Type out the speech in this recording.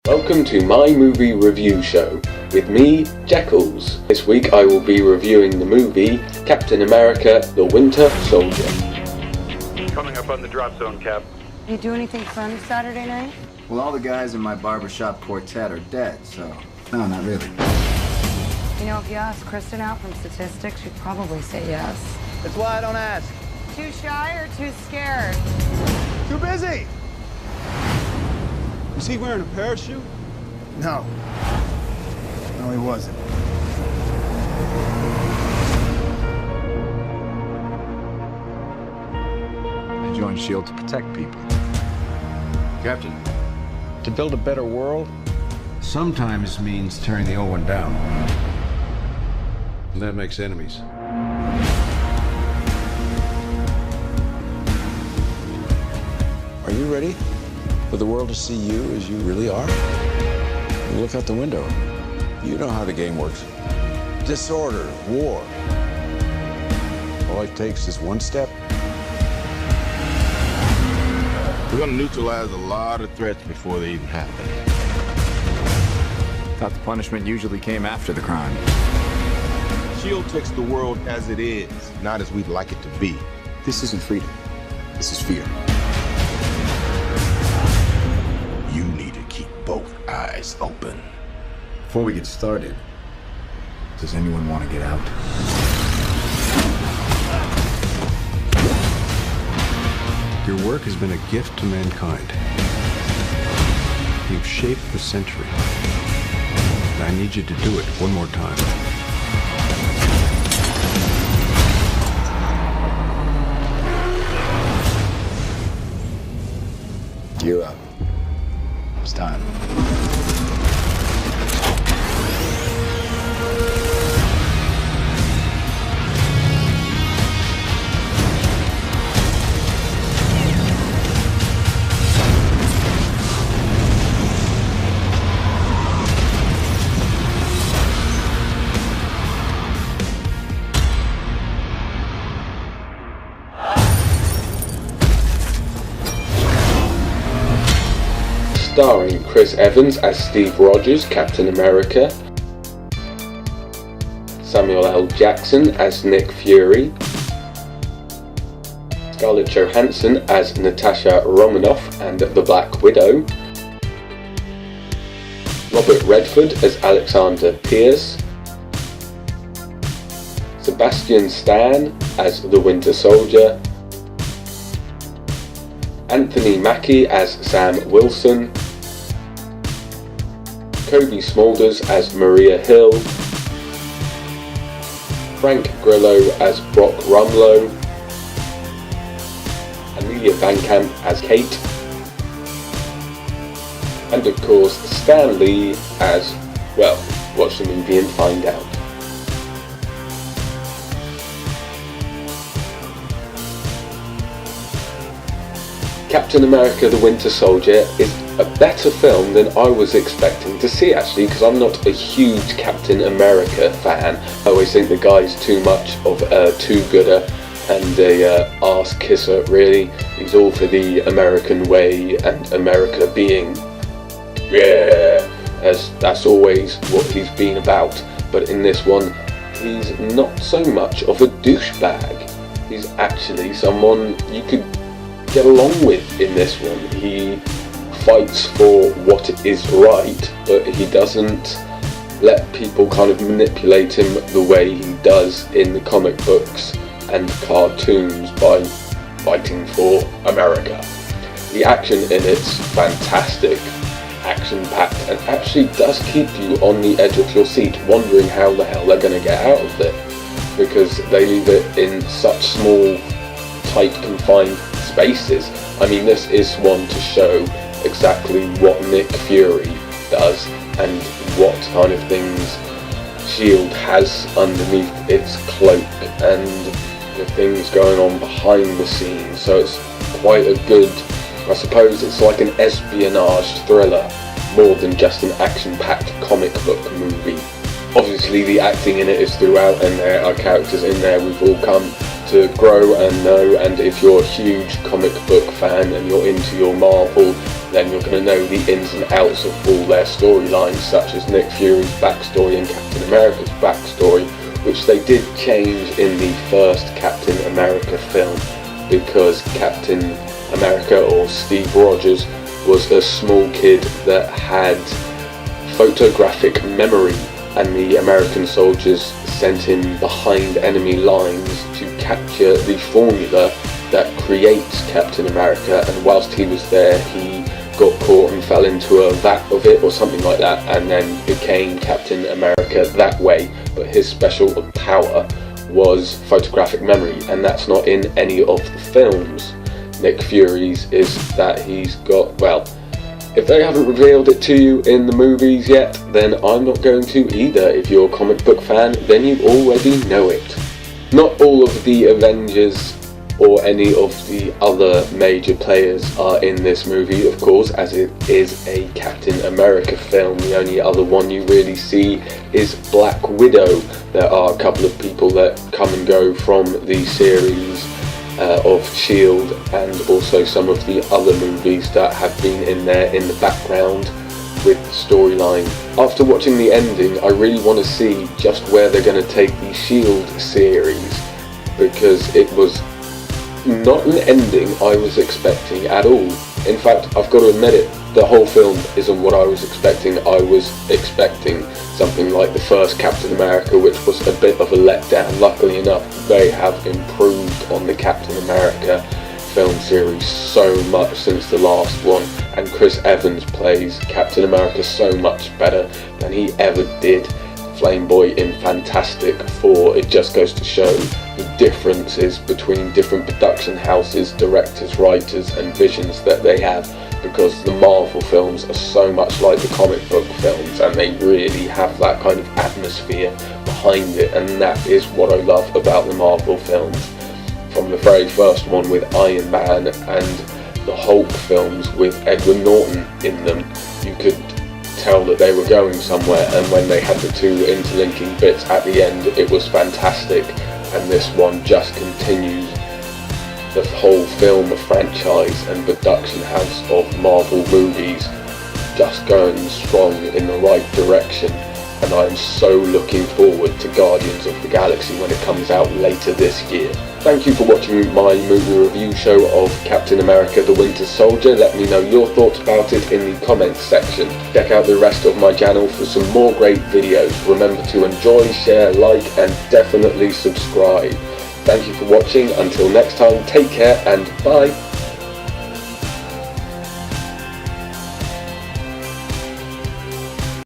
Welcome to my movie review show with me, Jeccles. This week I will be reviewing the movie Captain America: The Winter Soldier. Coming up on the drop zone, Cap. You do anything fun Saturday night? Well, all the guys in my barbershop quartet are dead, so no, not really. You know, if you ask Kristen out from statistics, she'd probably say yes. That's why I don't ask. Too shy or too scared? Too busy. Was he wearing a parachute? No. No, he wasn't. I joined S.H.I.E.L.D. to protect people. Captain, to build a better world sometimes means tearing the old one down. And that makes enemies. Are you ready for the world to see you as you really are? Look out the window. You know how the game works. Disorder, war. All it takes is one step. We're gonna neutralize a lot of threats before they even happen. Thought the punishment usually came after the crime. S.H.I.E.L.D. takes the world as it is, not as we'd like it to be. This isn't freedom. This is fear. You need to keep both eyes open. Before we get started, does anyone want to get out? Your work has been a gift to mankind. You've shaped the century. And I need you to do it one more time. Gear up. It's time. Starring Chris Evans as Steve Rogers, Captain America, Samuel L. Jackson as Nick Fury, Scarlett Johansson as Natasha Romanoff and the Black Widow, Robert Redford as Alexander Pierce, Sebastian Stan as the Winter Soldier, Anthony Mackie as Sam Wilson, Kobe Smulders as Maria Hill, Frank Grillo as Brock Rumlow, Amelia Vankamp as Kate, and of course Stan Lee as, well, watch the movie and find out. Captain America: The Winter Soldier is a better film than I was expecting to see, actually, because I'm not a huge Captain America fan. I always think the guy's too much of a too-gooder and a arse kisser, really. He's all for the American way and America being, yeah, as that's always what he's been about. But in this one, he's not so much of a douchebag. He's actually someone you could get along with in this one. He fights for what is right, but he doesn't let people kind of manipulate him the way he does in the comic books and cartoons by fighting for America. The action in it's fantastic, action-packed, and actually does keep you on the edge of your seat, wondering how the hell they're going to get out of it, because they leave it in such small, tight, confined spaces. I mean, this is one to show exactly what Nick Fury does and what kind of things S.H.I.E.L.D. has underneath its cloak and the things going on behind the scenes. So it's quite a good, I suppose it's like an espionage thriller more than just an action-packed comic book movie. Obviously the acting in it is throughout, and there are characters in there we've all come to grow and know, and if you're a huge comic book fan and you're into your Marvel, then you're going to know the ins and outs of all their storylines, such as Nick Fury's backstory and Captain America's backstory, which they did change in the first Captain America film, because Captain America, or Steve Rogers, was a small kid that had photographic memory, and the American soldiers sent him behind enemy lines to capture the formula that creates Captain America, and whilst he was there he got caught and fell into a vat of it or something like that, and then became Captain America that way. But his special power was photographic memory, and that's not in any of the films. Nick Fury's is that he's got, well, if they haven't revealed it to you in the movies yet, then I'm not going to either. If you're a comic book fan, then you already know it. Not all of the Avengers or any of the other major players are in this movie, of course, as it is a Captain America film. The only other one you really see is Black Widow. There are a couple of people that come and go from the series of S.H.I.E.L.D. and also some of the other movies that have been in there in the background with the storyline. After watching the ending, I really want to see just where they're going to take the S.H.I.E.L.D. series, because it was not an ending I was expecting at all. In fact, I've got to admit it, the whole film isn't what I was expecting. I was expecting something like the first Captain America, which was a bit of a letdown. Luckily enough, they have improved on the Captain America film series so much since the last one, and Chris Evans plays Captain America so much better than he ever did Flame Boy in Fantastic Four. It just goes to show the differences between different production houses, directors, writers and visions that they have, because the Marvel films are so much like the comic book films, and they really have that kind of atmosphere behind it, and that is what I love about the Marvel films. From the very first one with Iron Man and the Hulk films with Edward Norton in them, you could tell that they were going somewhere, and when they had the two interlinking bits at the end, it was fantastic. And this one just continues the whole film franchise and production house of Marvel movies, just going strong in the right direction, and I'm so looking forward to Guardians of the Galaxy when it comes out later this year. Thank you for watching my movie review show of Captain America the Winter Soldier. Let me know your thoughts about it in the comments section. Check out the rest of my channel for some more great videos. Remember to enjoy, share, like and definitely subscribe. Thank you for watching. Until next time, take care and bye.